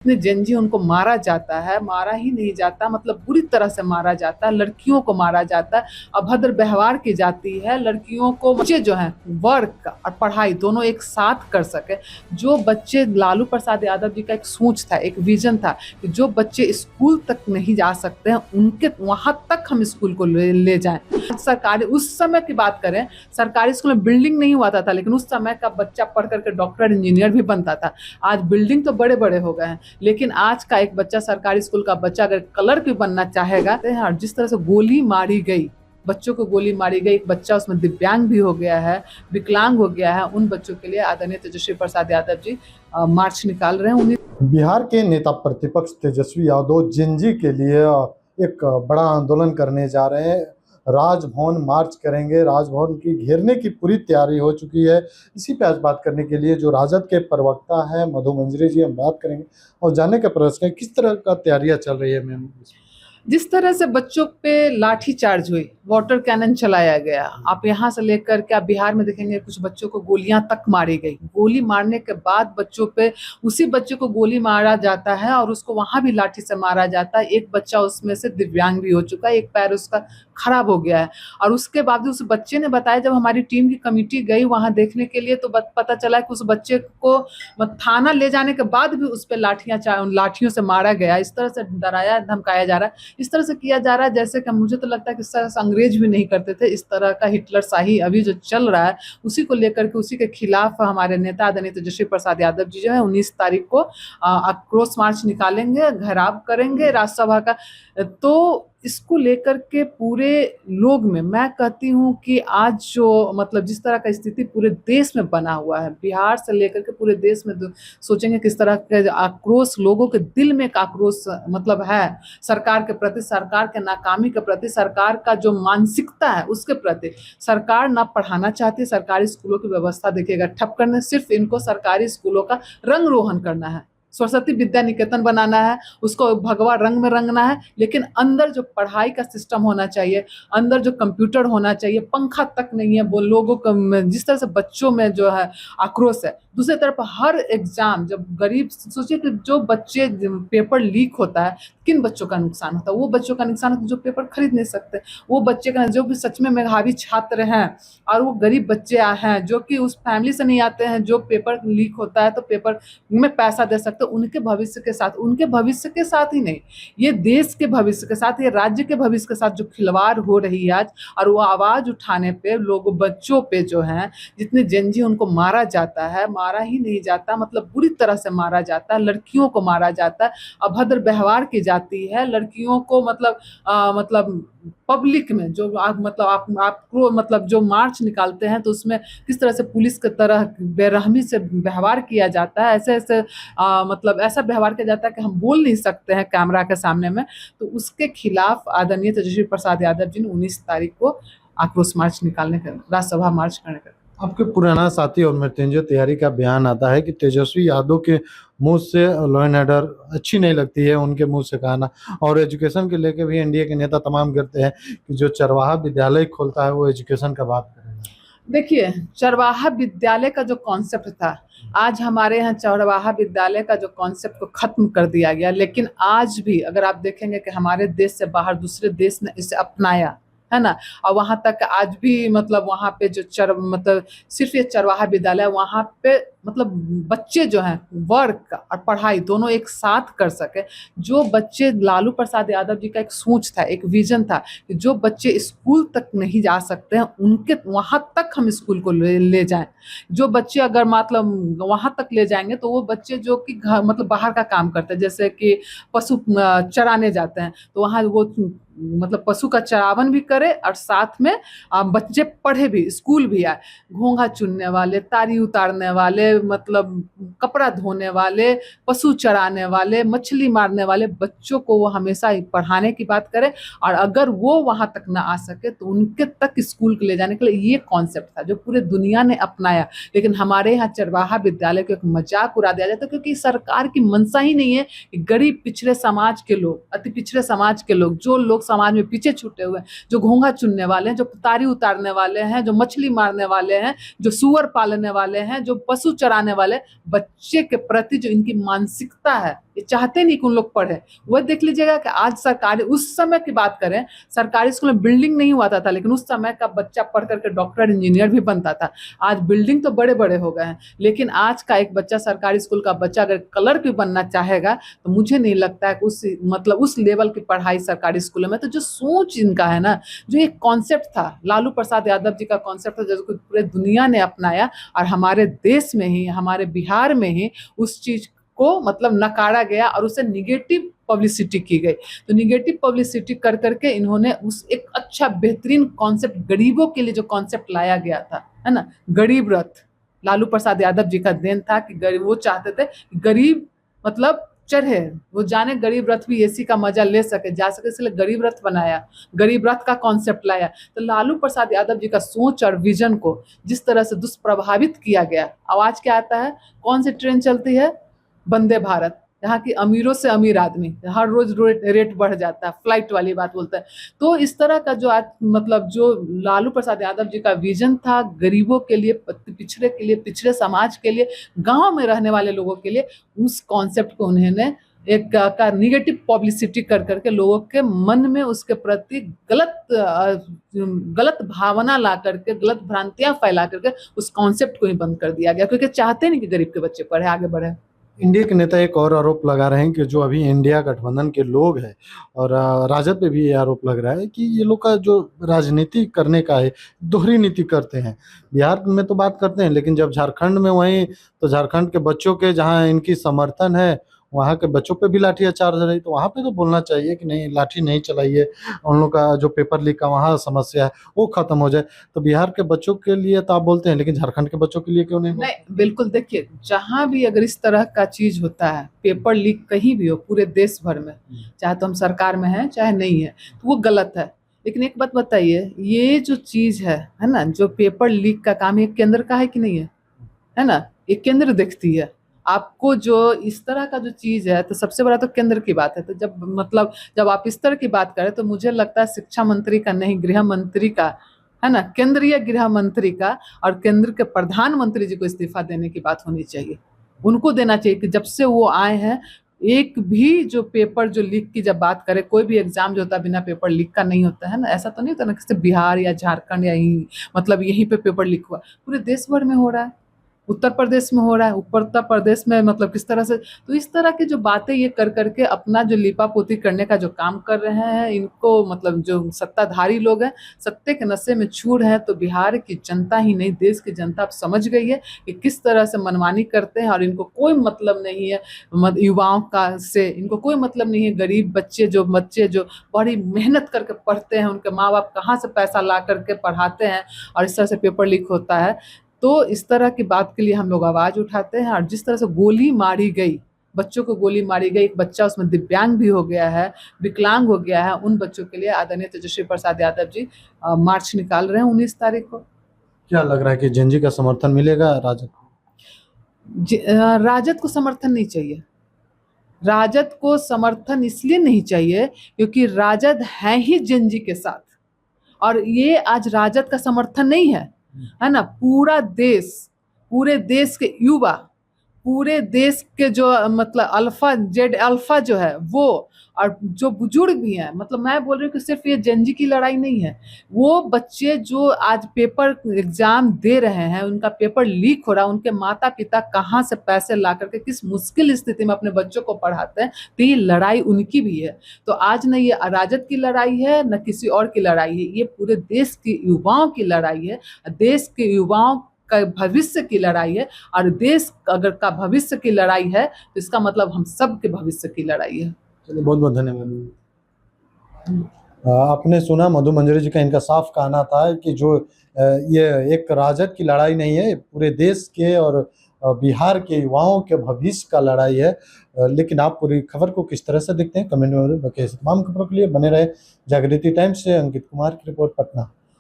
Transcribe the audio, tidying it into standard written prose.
इतने जेनजी उनको मारा जाता है, मारा ही नहीं जाता मतलब बुरी तरह से मारा जाता है, लड़कियों को मारा जाता है, अभद्र व्यवहार की जाती है। लड़कियों को बच्चे जो हैं वर्क और पढ़ाई दोनों एक साथ कर सके। जो बच्चे लालू प्रसाद यादव जी का एक सोच था, एक विजन था कि जो बच्चे स्कूल तक नहीं जा सकते हैं उनके वहां तक हम स्कूल को ले जाएं। सरकारी उस समय की बात करें, सरकारी स्कूल में बिल्डिंग नहीं हुआ था, लेकिन उस समय का बच्चा पढ़ करके डॉक्टर इंजीनियर भी बनता था। आज बिल्डिंग तो बड़े बड़े हो गए हैं, लेकिन आज का एक बच्चा, सरकारी स्कूल का बच्चा अगर क्लर्क भी बनना चाहेगा तो जिस तरह से गोली मारी गई, बच्चों को गोली मारी गई, एक बच्चा उसमें दिव्यांग भी हो गया है, विकलांग हो गया है, उन बच्चों के लिए आदरणीय तेजस्वी प्रसाद यादव जी मार्च निकाल रहे हैं। बिहार के नेता प्रतिपक्ष तेजस्वी यादव जेनजी के लिए एक बड़ा आंदोलन करने जा रहे हैं। राजभवन मार्च करेंगे, राजभवन की घेरने की पूरी तैयारी हो चुकी है। इसी पे आज बात करने के लिए जो राजद के प्रवक्ता है मधु मंजरी जी, हम बात करेंगे और जानने का प्रयास करेंगे किस तरह का तैयारियां चल रही है मैम। जिस तरह से बच्चों पे लाठी चार्ज हुई, वाटर कैनन चलाया गया, आप यहाँ से लेकर के आप बिहार में देखेंगे कुछ बच्चों को गोलियां तक मारी गई। गोली मारने के बाद बच्चों पे, उसी बच्चे को गोली मारा जाता है और उसको वहां भी लाठी से मारा जाता है। एक बच्चा उसमें से दिव्यांग भी हो चुका है, एक पैर उसका खराब हो गया है। और उसके बाद उस बच्चे ने बताया, जब हमारी टीम की कमेटी गई वहां देखने के लिए तो पता चला कि उस बच्चे को थाना ले जाने के बाद भी उस पर लाठियों से मारा गया। इस तरह से डराया धमकाया जा रहा है, इस तरह से किया जा रहा है जैसे कि मुझे तो लगता है कि इस तरह से अंग्रेज भी नहीं करते थे। इस तरह का हिटलर शाही अभी जो चल रहा है, उसी को लेकर के, उसी के खिलाफ हमारे नेता आदरणीय तेजस्वी प्रसाद यादव जी जो है 19 तारीख को आक्रोश मार्च निकालेंगे, घेराव करेंगे राज्यसभा का। तो इसको लेकर के पूरे लोग में मैं कहती हूँ कि आज जो मतलब जिस तरह का स्थिति पूरे देश में बना हुआ है, बिहार से लेकर के पूरे देश में सोचेंगे किस तरह के आक्रोश, लोगों के दिल में एक आक्रोश मतलब है सरकार के प्रति, सरकार के नाकामी के प्रति, सरकार का जो मानसिकता है उसके प्रति। सरकार ना पढ़ाना चाहती, सरकारी स्कूलों की व्यवस्था देखिएगा ठप करने, सिर्फ इनको सरकारी स्कूलों का रंग रोहन करना है, सरस्वती विद्या निकेतन बनाना है, उसको भगवा रंग में रंगना है। लेकिन अंदर जो पढ़ाई का सिस्टम होना चाहिए, अंदर जो कंप्यूटर होना चाहिए, पंखा तक नहीं है। वो लोगों को जिस तरह से बच्चों में जो है आक्रोश है, दूसरी तरफ हर एग्जाम जब गरीब, सोचिए कि जो बच्चे पेपर लीक होता है, किन बच्चों का नुकसान होता है? वो बच्चों का नुकसान होता है जो पेपर खरीद नहीं सकते, वो बच्चे का जो भी सच में मेधावी छात्र हैं और वो गरीब बच्चे हैं जो कि उस फैमिली से नहीं आते हैं, जो पेपर लीक होता है तो पेपर में पैसा दे सकते, उनके भविष्य के साथ, उनके भविष्य के साथ ही नहीं, ये देश के भविष्य के साथ, ये राज्य के भविष्य के साथ जो खिलवाड़ हो रही है आज। और वो आवाज उठाने पे लोग, बच्चों पे जो है, जितने जेनजी उनको मारा जाता है, मारा ही नहीं जाता मतलब बुरी तरह से मारा जाता है, लड़कियों को मारा जाता है, अभद्र व्यवहार की जाती है। लड़कियों को मतलब पब्लिक में जो आपको मतलब जो मार्च निकालते हैं तो उसमें किस तरह से पुलिस की तरह बेरहमी से व्यवहार किया जाता है, ऐसे ऐसे मतलब ऐसा व्यवहार किया जाता है कि हम बोल नहीं सकते हैं कैमरा के सामने में। तो उसके खिलाफ आदरणीय तेजस्वी प्रसाद यादव जी ने 19 तारीख को आक्रोश मार्च निकालने का, राज्यसभा मार्च करने का। आपके पुराना साथी और मृत्युंजय तिवारी का बयान आता है कि तेजस्वी यादव के मुंह से लॉ एंड ऑर्डर अच्छी नहीं लगती है, उनके मुंह से कहना। और एजुकेशन के लेके भी एनडीए के नेता तमाम करते हैं कि जो चरवाहा विद्यालय खोलता है वो एजुकेशन का बात करेगा। देखिए, चरवाहा विद्यालय का जो कॉन्सेप्ट था, आज हमारे यहाँ चरवाहा विद्यालय का जो कॉन्सेप्ट को खत्म कर दिया गया। लेकिन आज भी अगर आप देखेंगे कि हमारे देश से बाहर दूसरे देश ने इसे अपनाया है ना, और वहां तक आज भी मतलब वहां पे जो मतलब सिर्फ ये चरवाहा विद्यालय, वहां पे मतलब बच्चे जो हैं वर्क और पढ़ाई दोनों एक साथ कर सके। जो बच्चे, लालू प्रसाद यादव जी का एक सोच था, एक विजन था कि जो बच्चे स्कूल तक नहीं जा सकते हैं उनके वहां तक हम स्कूल को ले जाएं। जो बच्चे अगर मतलब वहां तक ले जाएंगे तो वो बच्चे जो कि मतलब बाहर का काम करते हैं, जैसे कि पशु चराने जाते हैं, तो वहां वो मतलब पशु का चरावन भी करे और साथ में बच्चे पढ़े भी, स्कूल भी आए। घोंघा चुनने वाले, तारी उतारने वाले, मतलब कपड़ा धोने वाले, पशु चराने वाले, मछली मारने वाले बच्चों को वो हमेशा पढ़ाने की बात करे। और अगर वो वहां तक ना आ सके तो उनके तक स्कूल को ले जाने के लिए ये कॉन्सेप्ट था जो पूरे दुनिया ने अपनाया। लेकिन हमारे यहाँ चरवाहा विद्यालय को एक मजाक उड़ा दिया जाता है, क्योंकि सरकार की मंशा ही नहीं है कि गरीब पिछड़े समाज के लोग, अति पिछड़े समाज के लोग, जो लोग समाज में पीछे छूटे हुए हैं, जो घोंघा चुनने वाले हैं, जो तारी उतारने वाले हैं, जो मछली मारने वाले हैं, जो सुअर पालने वाले हैं, जो पशु चराने वाले, बच्चे के प्रति जो इनकी मानसिकता है ये चाहते नहीं कि उन लोग पढ़े। वह देख लीजिएगा कि आज सरकारी, उस समय की बात करें, सरकारी स्कूल में बिल्डिंग नहीं हुआ था, लेकिन उस समय का बच्चा पढ़ करके डॉक्टर इंजीनियर भी बनता था। आज बिल्डिंग तो बड़े बड़े हो गए हैं, लेकिन आज का एक बच्चा, सरकारी स्कूल का बच्चा अगर क्लर्क भी बनना चाहेगा तो मुझे नहीं लगता है कि उस लेवल की पढ़ाई सरकारी स्कूलों में। तो जो सोच इनका है ना, जो एक कॉन्सेप्ट था, लालू प्रसाद यादव जी का कॉन्सेप्ट था, जिसको पूरे दुनिया ने अपनाया, और हमारे देश में ही, हमारे बिहार में ही उस चीज को मतलब नकारा गया और उसे निगेटिव पब्लिसिटी की गई। तो निगेटिव पब्लिसिटी कर करके इन्होंने उस एक अच्छा बेहतरीन कॉन्सेप्ट, गरीबों के लिए जो कॉन्सेप्ट लाया गया था, है ना, गरीब रथ, लालू प्रसाद यादव जी का देन था कि गरीब, वो चाहते थे गरीब मतलब चढ़े, वो जाने गरीब रथ भी एसी का मजा ले सके, जा सके, इसलिए गरीब रथ बनाया, गरीब रथ का कॉन्सेप्ट लाया। तो लालू प्रसाद यादव जी का सोच और विजन को जिस तरह से दुष्प्रभावित किया गया, आवाज क्या आता है, कौन सी ट्रेन चलती है, वंदे भारत, यहाँ की अमीरों से अमीर आदमी, हर रोज रेट बढ़ जाता है, फ्लाइट वाली बात बोलता है। तो इस तरह का जो आज मतलब जो लालू प्रसाद यादव जी का विजन था गरीबों के लिए, पिछड़े के लिए, पिछड़े समाज के लिए, गांव में रहने वाले लोगों के लिए, उस कॉन्सेप्ट को उन्होंने एक का निगेटिव पब्लिसिटी कर करके लोगों के मन में उसके प्रति गलत भावना ला करके, गलत भ्रांतियां फैला करके उस कॉन्सेप्ट को ही बंद कर दिया गया, क्योंकि चाहते नहीं कि गरीब के बच्चे पढ़े, आगे बढ़े। इंडिया के नेता एक और आरोप लगा रहे हैं कि जो अभी इंडिया गठबंधन के लोग हैं और राजद पे भी ये आरोप लग रहा है कि ये लोग का जो राजनीति करने का है, दोहरी नीति करते हैं। बिहार में तो बात करते हैं, लेकिन जब झारखंड में, वहीं तो झारखंड के बच्चों के जहाँ इनकी समर्थन है, वहाँ के बच्चों पे भी लाठी चार्ज रही, तो वहाँ पे तो बोलना चाहिए कि नहीं, लाठी नहीं चलाइए, उन लोग का जो पेपर लीक का वहाँ समस्या है वो खत्म हो जाए। तो बिहार के बच्चों के लिए तो आप बोलते हैं, लेकिन झारखंड के बच्चों के लिए क्यों नहीं? नहीं, बिल्कुल, देखिए, जहां भी अगर इस तरह का चीज होता है, पेपर लीक कहीं भी हो पूरे देश भर में, चाहे तो हम सरकार में हैं चाहे नहीं है, तो वो गलत है। लेकिन एक बात बताइए, ये जो चीज है ना, जो पेपर लीक का काम, ये केंद्र का है कि नहीं है ना, ये केंद्र देखती है आपको। जो इस तरह का जो चीज है, तो सबसे बड़ा तो केंद्र की बात है। तो जब आप इस तरह की बात करें, तो मुझे लगता है शिक्षा मंत्री का नहीं, गृह मंत्री का, है ना, केंद्रीय गृह मंत्री का और केंद्र के प्रधानमंत्री जी को इस्तीफा देने की बात होनी चाहिए। उनको देना चाहिए कि जब से वो आए हैं, एक भी जो पेपर जो लीक की जब बात करें, कोई भी एग्जाम जो होता है बिना पेपर लीक का नहीं होता है ना, ऐसा तो नहीं होता ना कि सिर्फ बिहार या झारखंड या मतलब यहीं पे पेपर लीक हुआ, पूरे देश भर में हो रहा है, उत्तर प्रदेश में हो रहा है, उत्तर प्रदेश में मतलब किस तरह से। तो इस तरह की जो बातें ये कर करके अपना जो लिपापोती करने का जो काम कर रहे हैं, इनको मतलब जो सत्ताधारी लोग हैं, सत्ते के नशे में चूर हैं। तो बिहार की जनता ही नहीं, देश की जनता अब समझ गई है कि किस तरह से मनमानी करते हैं, और इनको कोई मतलब नहीं है युवाओं का से, इनको कोई मतलब नहीं है गरीब बच्चे जो बड़ी मेहनत करके पढ़ते हैं, उनके माँ बाप कहाँ से पैसा ला करके पढ़ाते हैं, और इस तरह से पेपर लीक होता है। तो इस तरह की बात के लिए हम लोग आवाज उठाते हैं। और जिस तरह से गोली मारी गई, बच्चों को गोली मारी गई, एक बच्चा उसमें दिव्यांग भी हो गया है, विकलांग हो गया है, उन बच्चों के लिए आदरणीय तेजस्वी प्रसाद यादव जी मार्च निकाल रहे हैं 19 तारीख को। क्या लग रहा है कि जेनजी का समर्थन मिलेगा राजद को? राजद को समर्थन नहीं चाहिए। राजद को समर्थन इसलिए नहीं चाहिए क्योंकि राजद है ही जेनजी के साथ, और ये आज राजद का समर्थन नहीं है ना, पूरे देश के युवा, पूरे देश के जो मतलब अल्फा जो है वो, और जो बुजुर्ग भी हैं, मतलब मैं बोल रही हूँ कि सिर्फ ये जेनजी की लड़ाई नहीं है, वो बच्चे जो आज पेपर एग्जाम दे रहे हैं, उनका पेपर लीक हो रहा है, उनके माता पिता कहाँ से पैसे ला करके किस मुश्किल स्थिति में अपने बच्चों को पढ़ाते हैं, तो ये लड़ाई उनकी भी है। तो आज न ये राजद की लड़ाई है, न किसी और की लड़ाई है, ये पूरे देश के युवाओं की लड़ाई है, देश के युवाओं का भविष्य की लड़ाई है। और देश अगर का भविष्य की लड़ाई है तो इसका मतलब हम सब के भविष्य की लड़ाई है। चलिए, बहुत बहुत धन्यवाद। आपने सुना मधु मंजरी जी का, इनका साफ कहना था कि जो ये एक राजद की लड़ाई नहीं है, पूरे देश के और बिहार के युवाओं के भविष्य का लड़ाई है। लेकिन आप पूरी खबर को किस तरह से देखते हैं, कमेंट में बताइए। तमाम खबरों के लिए बने रहे जागृति टाइम्स से। अंकित कुमार की रिपोर्ट, पटना।